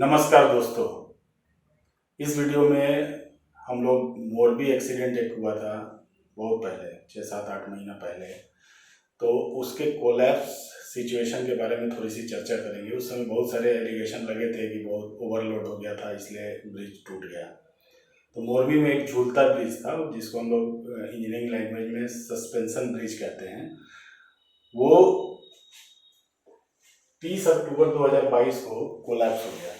नमस्कार दोस्तों। इस वीडियो में हम लोग मोरबी एक्सीडेंट एक हुआ था बहुत पहले, 6-7-8 महीना पहले, तो उसके कोलैप्स सिचुएशन के बारे में थोड़ी सी चर्चा करेंगे। उस समय बहुत सारे एलिगेशन लगे थे कि बहुत ओवरलोड हो गया था इसलिए ब्रिज टूट गया। तो मोरबी में एक झूलता ब्रिज था जिसको हम लोग इंजीनियरिंग लैंग्वेज में सस्पेंशन ब्रिज कहते हैं। वो 30 अक्टूबर 2022 को कोलैप्स हो गया।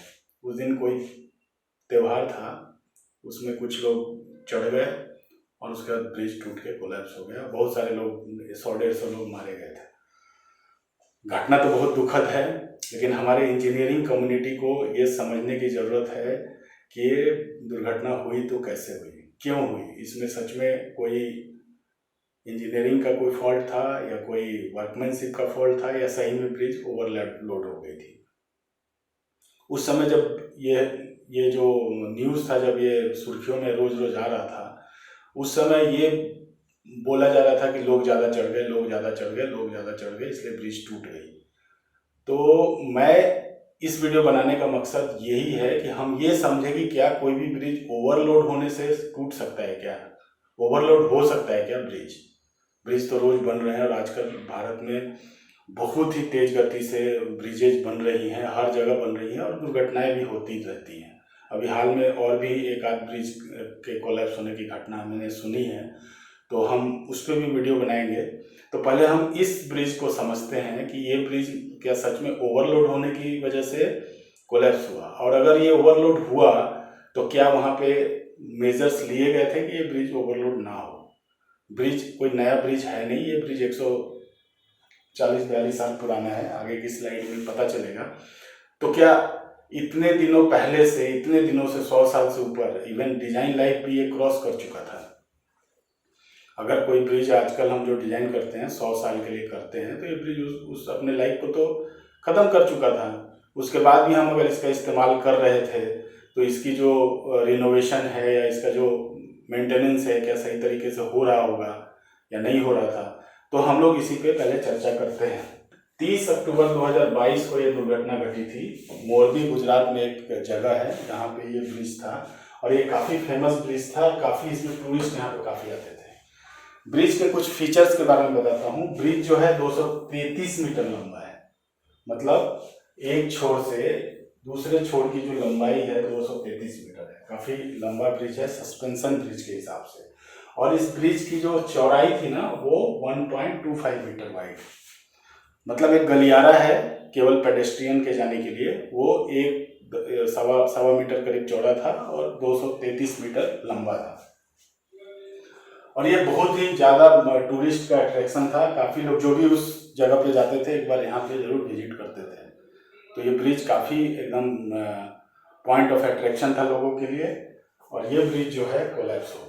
उस दिन कोई त्यौहार था, उसमें कुछ लोग चढ़ गए और उसके बाद ब्रिज टूट के कोलैप्स हो गया। बहुत सारे लोग, 100-150 लोग मारे गए थे। घटना तो बहुत दुखद है, लेकिन हमारे इंजीनियरिंग कम्युनिटी को ये समझने की ज़रूरत है कि ये दुर्घटना हुई तो कैसे हुई, क्यों हुई। इसमें सच में कोई इंजीनियरिंग का कोई फॉल्ट था या कोई वर्कमैनशिप का फॉल्ट था या सही में ब्रिज ओवरलोड हो गई थी। उस समय जब ये जो न्यूज़ था, जब ये सुर्खियों में रोज रोज आ रहा था, उस समय ये बोला जा रहा था कि लोग ज़्यादा चढ़ गए, लोग ज़्यादा चढ़ गए, लोग ज़्यादा चढ़ गए, इसलिए ब्रिज टूट गई। तो मैं इस वीडियो बनाने का मकसद यही है कि हम ये समझें कि क्या कोई भी ब्रिज ओवरलोड होने से टूट सकता है, क्या ओवरलोड हो सकता है क्या ब्रिज तो रोज बन रहे हैं और आजकल भारत में बहुत ही तेज गति से ब्रिजेज बन रही हैं, हर जगह बन रही हैं और दुर्घटनाएं भी होती रहती हैं। अभी हाल में और भी एक आध ब्रिज के कोलैप्स होने की घटना मैंने सुनी है, तो हम उस पर भी वीडियो बनाएंगे। तो पहले हम इस ब्रिज को समझते हैं कि ये ब्रिज क्या सच में ओवरलोड होने की वजह से कोलैप्स हुआ, और अगर ये ओवरलोड हुआ तो क्या वहाँ पे मेजर्स लिए गए थे कि ये ब्रिज ओवरलोड ना हो। ब्रिज कोई नया ब्रिज है नहीं, ये ब्रिज 140-42 साल पुराना है, आगे की स्लाइड में पता चलेगा। तो क्या इतने दिनों पहले से, इतने दिनों से 100 साल से ऊपर, इवन डिजाइन लाइफ भी ये क्रॉस कर चुका था। अगर कोई ब्रिज आजकल हम जो डिजाइन करते हैं 100 साल के लिए करते हैं, तो ये ब्रिज उस अपने लाइफ को तो ख़त्म कर चुका था। उसके बाद भी हम अगर इसका इस्तेमाल कर रहे थे तो इसकी जो रिनोवेशन है या इसका जो मेंटेनेंस है, क्या सही तरीके से हो रहा होगा या नहीं हो रहा था, तो हम लोग इसी पे पहले चर्चा करते हैं। 30 अक्टूबर 2022 को ये दुर्घटना घटी थी। मोरबी गुजरात में एक जगह है जहाँ पे ये ब्रिज था और ये काफ़ी फेमस ब्रिज था, काफ़ी इसमें टूरिस्ट यहाँ पे काफ़ी आते थे। ब्रिज के कुछ फीचर्स के बारे में बताता हूँ। ब्रिज जो है 233 मीटर लंबा है, मतलब एक छोर से दूसरे छोर की जो लंबाई है 233 मीटर है। काफ़ी लंबा ब्रिज है सस्पेंशन ब्रिज के हिसाब से। और इस ब्रिज की जो चौड़ाई थी ना, वो 1.25 मीटर वाइड, मतलब एक गलियारा है केवल पेडेस्ट्रियन के जाने के लिए। वो एक सवा मीटर करीब चौड़ा था और 233 मीटर लंबा था। और ये बहुत ही ज़्यादा टूरिस्ट का अट्रैक्शन था। काफ़ी लोग जो भी उस जगह पे जाते थे एक बार यहाँ पे ज़रूर विजिट करते थे। तो ये ब्रिज काफ़ी एकदम पॉइंट ऑफ अट्रैक्शन था लोगों के लिए। और ये ब्रिज जो है कोलैप्स हो गया।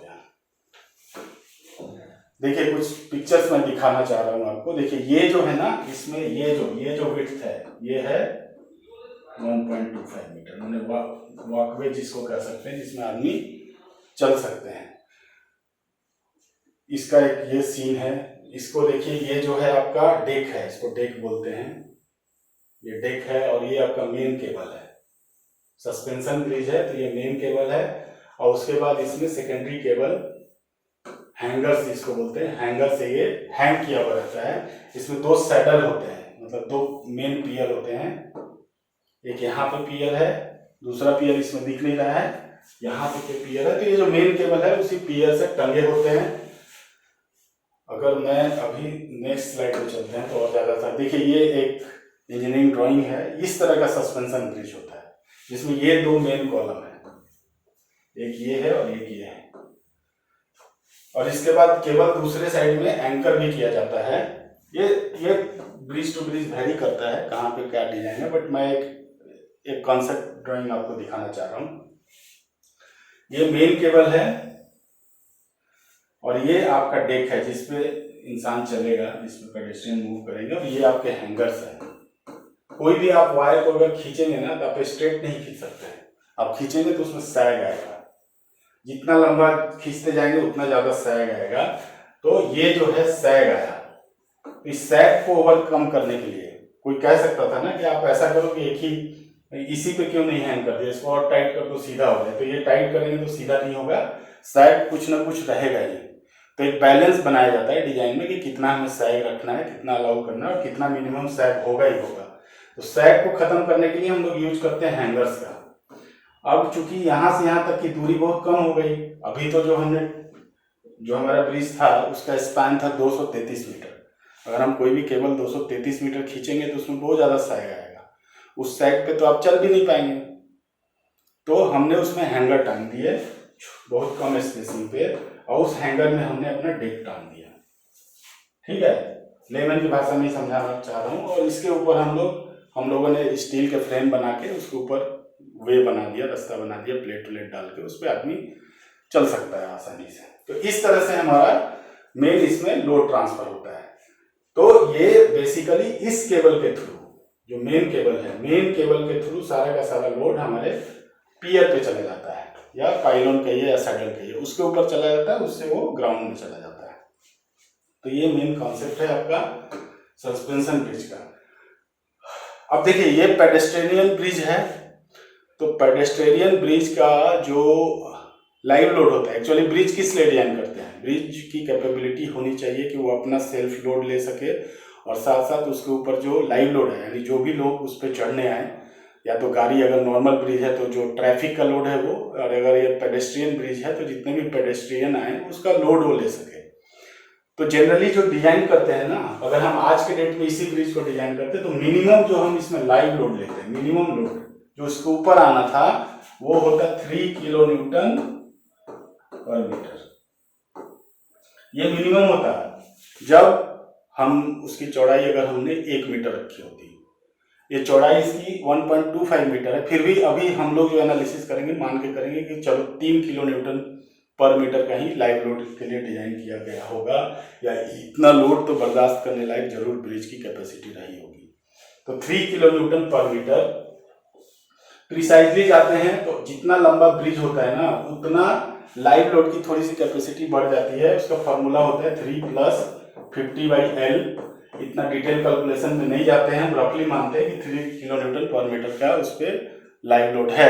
देखिए कुछ पिक्चर्स मैं दिखाना चाह रहा हूँ आपको। देखिए ये जो है ना, इसमें ये जो विड्थ है, ये है 1.25 मीटर, मैंने वॉकवे जिसको कह सकते हैं, जिसमें आदमी चल सकते हैं। इसका एक ये सीन है। इसको देखिए, ये जो है आपका डेक है, इसको डेक बोलते हैं। ये डेक है और ये आपका मेन केबल है। सस्पेंशन ब्रिज है तो ये मेन केबल है, और उसके बाद इसमें सेकेंडरी केबल, हैंगर्स जिसको बोलते हैं, हैंगर से ये हैंग किया हुआ रहता है। इसमें 2 सैडल होते हैं, मतलब 2 मेन पियर होते हैं। एक यहाँ पे पियर है, दूसरा पियर इसमें दिख नहीं रहा है, यहाँ पे पियर है। तो ये जो मेन केबल है उसी पियर से टंगे होते हैं। अगर मैं अभी नेक्स्ट स्लाइड पे चलते हैं तो और ज़्यादा था। देखिए ये एक इंजीनियरिंग ड्राइंग है। इस तरह का सस्पेंशन ब्रिज होता है जिसमें ये 2 मेन कॉलम है, एक ये है और एक ये है। और इसके बाद केवल दूसरे साइड में एंकर भी किया जाता है। ये ब्रिज टू ब्रिज वैरी करता है कहाँ पे क्या डिजाइन है, बट मैं एक कॉन्सेप्ट ड्राइंग आपको दिखाना चाह रहा हूँ। ये मेन केबल है और ये आपका डेक है जिसपे इंसान चलेगा, जिसपे पेडेस्ट्रियन मूव करेंगे। और ये आपके हैंगर्स हैं। कोई भी आप वायर को अगर खींचेंगे ना तो आप स्ट्रेट नहीं खींच सकते हैं, आप खींचेंगे तो उसमें सैग आएगा। जितना लंबा खींचते जाएंगे उतना ज्यादा सैग आएगा। तो ये जो है सैग आया, इस सैग को ओवरकम करने के लिए कोई कह सकता था ना कि आप ऐसा करो कि एक ही इसी पे क्यों नहीं हैंग कर दिया, इसको और टाइट कर दो सीधा हो जाए। तो ये टाइट करेंगे तो सीधा नहीं होगा, सैग कुछ ना कुछ रहेगा ही। तो एक बैलेंस बनाया जाता है डिजाइन में कि कितना हमें सैग रखना है, कितना अलाउ करना है और कितना मिनिमम सैग होगा ही होगा। तो सैग को खत्म करने के लिए हम लोग यूज करते हैं हैंगर्स का। अब चूंकि यहाँ से यहाँ तक की दूरी बहुत कम हो गई, अभी तो जो हमारा ब्रिज था उसका स्पैन था 233 मीटर। अगर हम कोई भी केबल 233 मीटर खींचेंगे तो उसमें बहुत ज्यादा सैग आएगा, उस सैग पे तो आप चल भी नहीं पाएंगे। तो हमने उसमें हैंगर टांग दिए बहुत कम स्पेसिंग पे, और उस हैंगर में हमने अपना डेक टांग दिया। ठीक है, लेमन की भाषा में समझाना चाह रहा हूँ। और इसके ऊपर हम लोगों ने स्टील के फ्रेम बना के उसके ऊपर वे बना दिया, रास्ता बना दिया, प्लेट व्लेट डाल के उस पर आदमी चल सकता है आसानी से। तो इस तरह से हमारा मेन इसमें लोड ट्रांसफर होता है। तो ये बेसिकली इस केबल के थ्रू, जो मेन केबल है, मेन केबल के थ्रू सारा का सारा लोड हमारे पियर पे चला जाता है, या पाइलोन कहिए या सैडल कहिए, उसके ऊपर चला जाता है, उससे वो ग्राउंड में चला जाता है। तो ये मेन कॉन्सेप्ट है आपका सस्पेंशन ब्रिज का। अब देखिए ये पेडेस्ट्रियन ब्रिज है, तो पेडेस्ट्रियन ब्रिज का जो लाइव लोड होता है, एक्चुअली ब्रिज किस लिए डिजाइन करते हैं, ब्रिज की कैपेबिलिटी होनी चाहिए कि वो अपना सेल्फ लोड ले सके, और साथ साथ उसके ऊपर जो लाइव लोड है, यानी जो भी लोग उस पर चढ़ने आए, या तो गाड़ी अगर नॉर्मल ब्रिज है तो जो ट्रैफिक का लोड है वो, और अगर ये पेडेस्ट्रियन ब्रिज है तो जितने भी पेडेस्ट्रियन आए उसका लोड वो ले सके। तो जनरली जो डिजाइन करते हैं ना, अगर हम आज के डेट में इसी ब्रिज को डिजाइन करते हैं तो मिनिमम जो हम इसमें लाइव लोड लेते हैं, मिनिमम लोड जो इसके ऊपर आना था वो होता 3 किलो न्यूटन पर मीटर। ये मिनिमम होता है जब हम उसकी चौड़ाई अगर हमने 1 मीटर रखी होती। ये चौड़ाई इसकी 1.25 मीटर है, फिर भी अभी हम लोग जो एनालिसिस करेंगे मान के करेंगे कि चलो 3 किलो न्यूटन पर मीटर का ही लाइव लोड के लिए डिजाइन किया गया होगा, या इतना लोड तो बर्दाश्त करने लायक जरूर ब्रिज की कैपेसिटी रही होगी। तो 3 किलो न्यूटन पर मीटर प्रिसाइजली जाते हैं, तो जितना लंबा ब्रिज होता है ना उतना लाइव लोड की थोड़ी सी कैपेसिटी बढ़ जाती है। उसका फॉर्मूला होता है 3 + 50/L। इतना डिटेल कैलकुलेशन में नहीं जाते हैं, हम रफली मानते हैं कि 3 किलो न्यूटन पर मीटर का उस पर लाइव लोड है।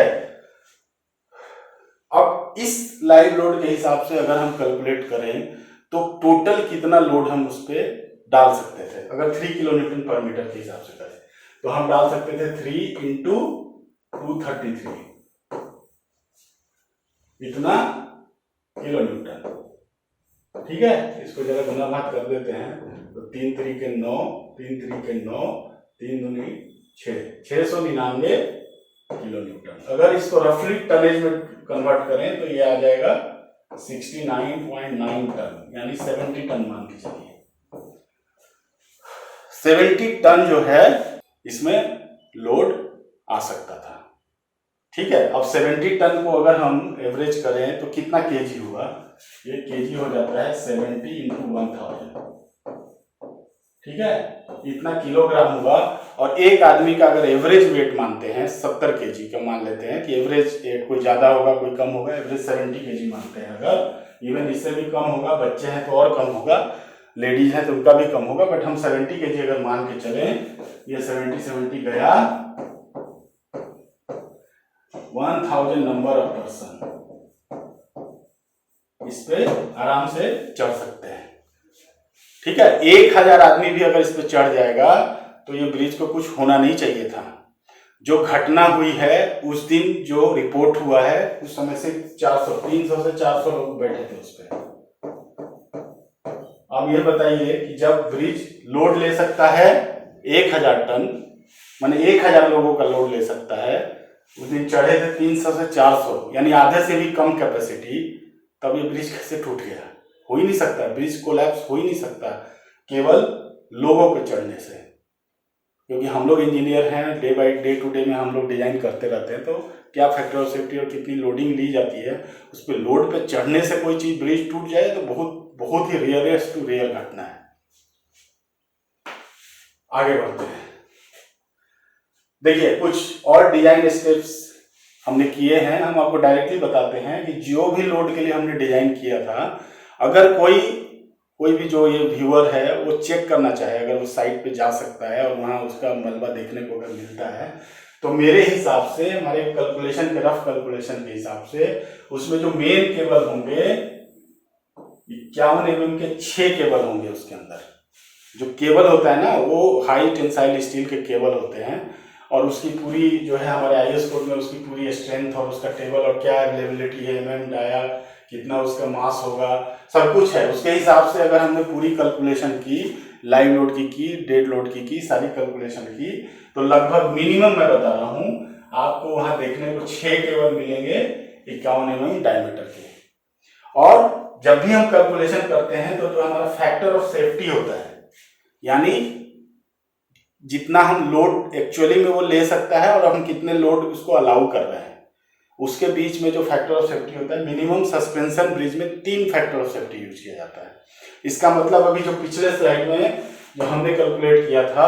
अब इस लाइव लोड के हिसाब से अगर हम कैलकुलेट करें तो टोटल कितना लोड हम उस पर डाल सकते थे, अगर 3 किलो न्यूटन पर मीटर के हिसाब से करें तो हम डाल सकते थे 3 × 233 इतना किलो न्यूटन। ठीक है, इसको जरा गुना भाग कर देते हैं तो 3 × 9, 3 × 9, 3 दूनी 6, 699 किलो न्यूटन। अगर इसको रफली टनेज में कन्वर्ट करें तो ये आ जाएगा 69.9 टन, यानी 70 टन मान के चलिए। 70 टन जो है इसमें लोड आ सकता था। ठीक है, अब 70 टन को अगर हम एवरेज करें तो कितना केजी हुआ, ये केजी हो जाता है 70 × 1000। ठीक है, इतना किलोग्राम हुआ। और एक आदमी का अगर एवरेज वेट मानते हैं 70 केजी का मान लेते हैं कि एवरेज वेट, कोई ज्यादा होगा कोई कम होगा, एवरेज 70 केजी मानते हैं। अगर इवन इससे भी कम होगा, बच्चे हैं तो और कम होगा, लेडीज हैं तो उनका भी कम होगा, बट हम 70 केजी अगर मान के चले, ये 70 गया 1000 नंबर ऑफ पर्सन इस पे आराम से चढ़ सकते हैं। ठीक है, 1000 आदमी भी अगर इस पे चढ़ जाएगा तो ये ब्रिज को कुछ होना नहीं चाहिए था। जो घटना हुई है उस दिन, जो रिपोर्ट हुआ है उस समय से 300 से 400 लोग बैठे थे उस पे। अब ये बताइए कि जब ब्रिज लोड ले सकता है 1000 टन, माने 1000 लोगों का लोड ले सकता है, उस दिन चढ़े थे 300 से 400, यानी आधे से भी कम कैपेसिटी, तब ये ब्रिज कैसे टूट गया? हो ही नहीं सकता, ब्रिज कोलैप्स हो ही नहीं सकता केवल लोगों के चढ़ने से। क्योंकि हम लोग इंजीनियर हैं, डे टू डे में हम लोग डिजाइन करते रहते हैं, तो क्या फैक्टर ऑफ सेफ्टी और कितनी लोडिंग ली जाती है, उस पर लोड पे चढ़ने से कोई चीज ब्रिज टूट जाए तो बहुत ही रेयरेस्ट टू रेयर घटना है। आगे बढ़ते हैं, देखिए कुछ और डिजाइन स्टेप्स हमने किए हैं। हम आपको डायरेक्टली बताते हैं कि जो भी लोड के लिए हमने डिजाइन किया था, अगर कोई भी जो ये व्यूअर है वो चेक करना चाहे, अगर वो साइट पे जा सकता है और वहाँ उसका मलबा देखने को अगर मिलता है, तो मेरे हिसाब से, हमारे कैलकुलेशन के रफ कैलकुलेशन के हिसाब से, उसमें जो मेन केबल होंगे 51 mm के 6 केबल होंगे उसके अंदर। जो केबल होता है ना वो हाई टेंसाइल स्टील के केबल होते हैं, और उसकी पूरी जो है हमारे IS कोड में उसकी पूरी स्ट्रेंथ और उसका टेबल और क्या अवेलेबिलिटी है, डाया कितना उसका मास होगा, सब कुछ है। उसके हिसाब से अगर हमने पूरी कैलकुलेशन की, लाइव लोड की डेड लोड की सारी कैलकुलेशन की, तो लगभग मिनिमम मैं बता रहा हूँ आपको वहां देखने को 6 केबल मिलेंगे 51 mm डायमीटर के। और जब भी हम कैलकुलेशन करते हैं तो जो हमारा फैक्टर ऑफ सेफ्टी होता है, यानी जितना हम लोड एक्चुअली में वो ले सकता है और हम कितने लोड उसको अलाउ कर रहे हैं, उसके बीच में जो फैक्टर ऑफ सेफ्टी होता है, मिनिमम सस्पेंशन ब्रिज में 3 फैक्टर ऑफ सेफ्टी यूज किया जाता है। इसका मतलब अभी जो पिछले स्लाइड में जो हमने कैलकुलेट किया था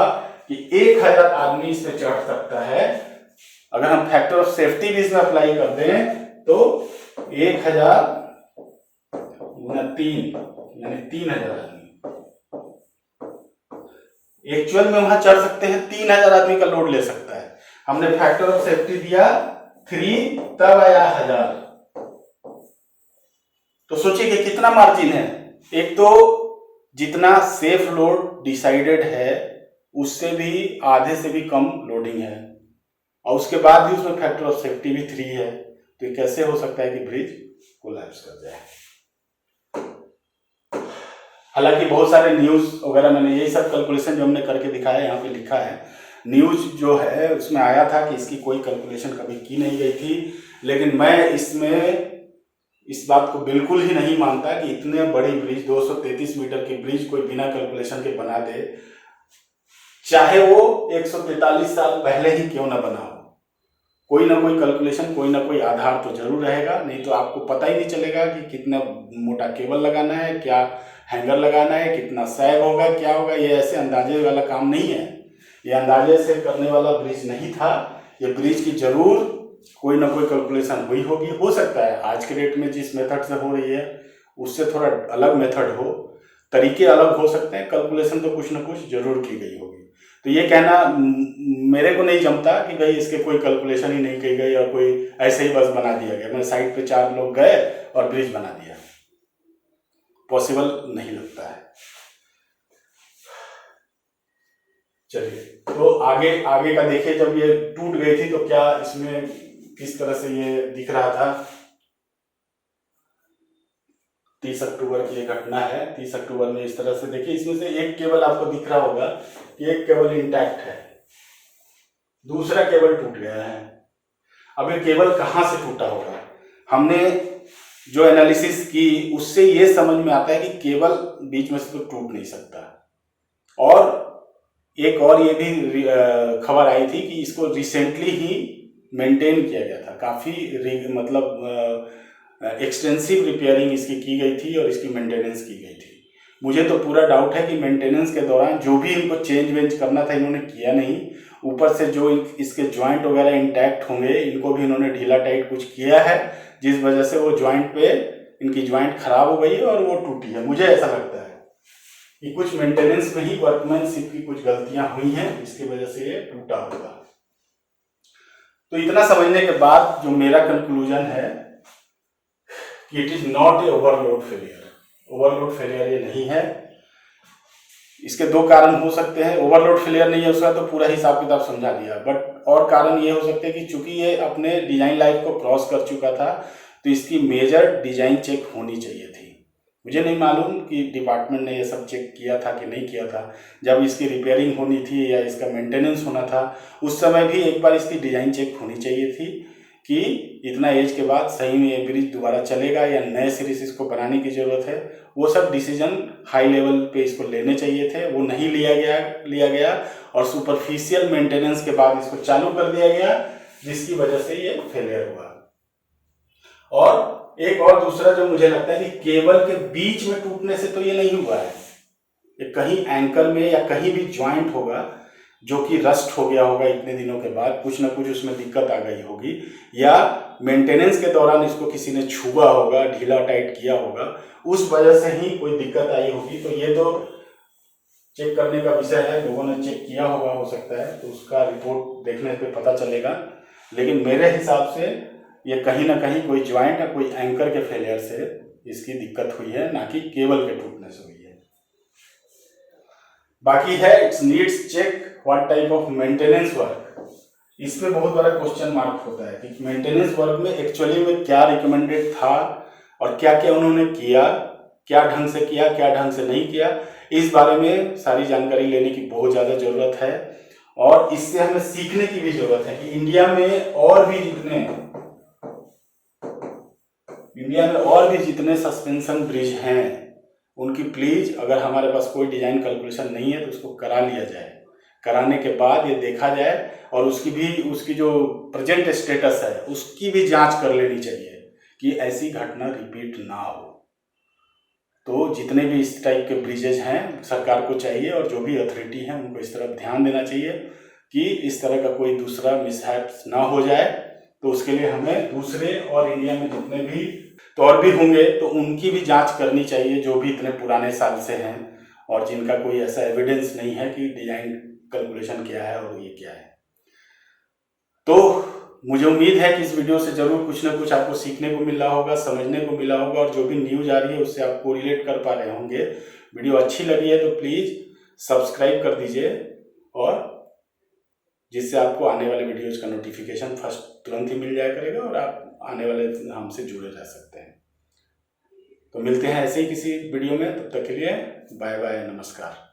कि 1000 आदमी इस पे चढ़ सकता है, अगर हम फैक्टर ऑफ सेफ्टी भी इसमें अप्लाई कर दें तो 1000 गुना 3 यानी 3000 आदमी एक्चुअल में वहां चढ़ सकते हैं। 3000 आदमी का लोड ले सकता है। हमने फैक्टर ऑफ सेफ्टी दिया 3, तब आया 1000। तो सोचिए कि कितना मार्जिन है। एक तो जितना सेफ लोड डिसाइडेड है उससे भी आधे से भी कम लोडिंग है, और उसके बाद भी उसमें फैक्टर ऑफ सेफ्टी भी 3 है। तो ये कैसे हो सकता है कि ब्रिज कोलैप्स कर जाए। हालांकि बहुत सारे न्यूज वगैरह, मैंने यही सब कैलकुलेशन जो हमने करके दिखाया है यहाँ पे लिखा है, न्यूज जो है उसमें आया था कि इसकी कोई कैलकुलेशन कभी की नहीं गई थी। लेकिन मैं इसमें इस बात को बिल्कुल ही नहीं मानता कि इतने बड़ी ब्रिज 233 मीटर की ब्रिज कोई बिना कैलकुलेशन के बना दे, चाहे वो 143 साल पहले ही क्यों ना बना हो। कोई ना कोई कैलकुलेशन, कोई ना कोई आधार तो जरूर रहेगा, नहीं तो आपको पता ही नहीं चलेगा कि कितना मोटा केबल लगाना है, क्या हैंगर लगाना है, कितना सैग होगा, क्या होगा। ये ऐसे अंदाजे वाला काम नहीं है, ये अंदाजे से करने वाला ब्रिज नहीं था। ये ब्रिज की जरूर कोई ना कोई कैलकुलेशन हुई होगी। हो सकता है आज के डेट में जिस मेथड से हो रही है उससे थोड़ा अलग मेथड हो, तरीके अलग हो सकते हैं, कैलकुलेशन तो कुछ ना कुछ जरूर की गई होगी। तो ये कहना मेरे को नहीं जमता कि भाई इसके कोई कैलकुलेशन ही नहीं की गई और कोई ऐसे ही बस बना दिया गया, मैं साइड पे 4 लोग गए और ब्रिज बना दिया, पॉसिबल नहीं लगता है। चलिए, तो आगे का देखिए। जब ये टूट गई थी तो क्या इसमें किस तरह से ये दिख रहा था। 30 अक्टूबर की ये घटना है। 30 अक्टूबर में इस तरह से देखिए, इसमें से एक केबल आपको दिख रहा होगा कि एक केबल इंटैक्ट है, दूसरा केबल टूट गया है। अब ये केबल कहाँ से टूटा होगा? हमने जो एनालिसिस की उससे ये समझ में आता है कि केबल बीच में से तो टूट नहीं सकता। और एक और ये भी खबर आई थी कि इसको रिसेंटली ही मेंटेन किया गया था, काफ़ी मतलब एक्सटेंसिव रिपेयरिंग इसकी की गई थी और इसकी मेंटेनेंस की गई थी। मुझे तो पूरा डाउट है कि मेंटेनेंस के दौरान जो भी इनको चेंज वेंज करना था इन्होंने किया नहीं। ऊपर से जो इसके जॉइंट वगैरह इंटैक्ट होंगे इनको भी इन्होंने ढीला टाइट कुछ किया है, जिस वजह से वो जॉइंट पे इनकी जॉइंट खराब हो गई है और वो टूटी है। मुझे ऐसा लगता है कि कुछ मेंटेनेंस में ही वर्कमैनशिप की कुछ गलतियां हुई हैं, इसकी वजह से ये टूटा होगा। तो इतना समझने के बाद जो मेरा कंक्लूजन है कि it is not a overload failure. Overload failure ये नहीं है। इसके 2 कारण हो सकते हैं। ओवरलोड फेलियर नहीं है उसका तो पूरा हिसाब किताब समझा दिया, बट और कारण ये हो सकते हैं कि चूंकि ये अपने डिजाइन लाइफ को क्रॉस कर चुका था तो इसकी मेजर डिजाइन चेक होनी चाहिए थी। मुझे नहीं मालूम कि डिपार्टमेंट ने ये सब चेक किया था कि नहीं किया था। जब इसकी रिपेयरिंग होनी थी या इसका मेंटेनेंस होना था उस समय भी एक बार इसकी डिजाइन चेक होनी चाहिए थी कि इतना एज के बाद सही में ये ब्रिज दोबारा चलेगा या नए सिरे से इसको बनाने की जरूरत है। वो सब डिसीजन हाई लेवल पे इसको लेने चाहिए थे, वो नहीं लिया गया और सुपरफिशियल मेंटेनेंस के बाद इसको चालू कर दिया गया, जिसकी वजह से ये फेलियर हुआ। और एक और दूसरा जो मुझे लगता है कि केबल के बीच में टूटने से तो ये नहीं हुआ है, ये कहीं एंकर में या कहीं भी ज्वाइंट होगा जो कि रस्ट हो गया होगा इतने दिनों के बाद, कुछ ना कुछ उसमें दिक्कत आ गई होगी, या मेंटेनेंस के दौरान इसको किसी ने छुआ होगा, ढीला टाइट किया होगा, उस वजह से ही कोई दिक्कत आई होगी। तो ये तो चेक करने का विषय है, लोगों ने चेक किया होगा हो सकता है, तो उसका रिपोर्ट देखने पे पता चलेगा। लेकिन मेरे हिसाब से ये कहीं ना कहीं कोई ज्वाइंट या कोई एंकर के फेलियर से इसकी दिक्कत हुई है, ना कि केबल के टूटने से हुई है। बाकी है it's needs check what type of maintenance work. इसमें बहुत बड़ा क्वेश्चन मार्क होता है कि मेंटेनेंस वर्क में एक्चुअली में क्या रिकमेंडेड था और क्या क्या उन्होंने किया, क्या ढंग से किया, क्या ढंग से नहीं किया। इस बारे में सारी जानकारी लेने की बहुत ज़्यादा ज़रूरत है और इससे हमें सीखने की भी ज़रूरत है कि इंडिया में और भी जितने सस्पेंशन ब्रिज हैं उनकी प्लीज, अगर हमारे पास कोई डिजाइन कैलकुलेशन नहीं है तो उसको करा लिया जाए। कराने के बाद ये देखा जाए और उसकी जो प्रेजेंट स्टेटस है उसकी भी जांच कर लेनी चाहिए कि ऐसी घटना रिपीट ना हो। तो जितने भी इस टाइप के ब्रिजेज हैं सरकार को चाहिए और जो भी अथॉरिटी है उनको इस तरफ ध्यान देना चाहिए कि इस तरह का कोई दूसरा मिसहैप्स ना हो जाए। तो उसके लिए हमें दूसरे और इंडिया में जितने भी तो और भी होंगे तो उनकी भी जांच करनी चाहिए, जो भी इतने पुराने साल से हैं और जिनका कोई ऐसा एविडेंस नहीं है कि डिजाइन कैलकुलेशन क्या है और ये क्या है। तो मुझे उम्मीद है कि इस वीडियो से जरूर कुछ ना कुछ आपको सीखने को मिला होगा, समझने को मिला होगा और जो भी न्यूज आ रही है उससे आप रिलेट कर पा रहे होंगे। वीडियो अच्छी लगी है तो प्लीज सब्सक्राइब कर दीजिए और जिससे आपको आने वाले वीडियोज का नोटिफिकेशन फर्स्ट तुरंत ही मिल जाया करेगा और आप आने वाले हमसे जुड़े रह सकते हैं। तो मिलते हैं ऐसे ही किसी वीडियो में, तब तक के लिए बाय बाय, नमस्कार।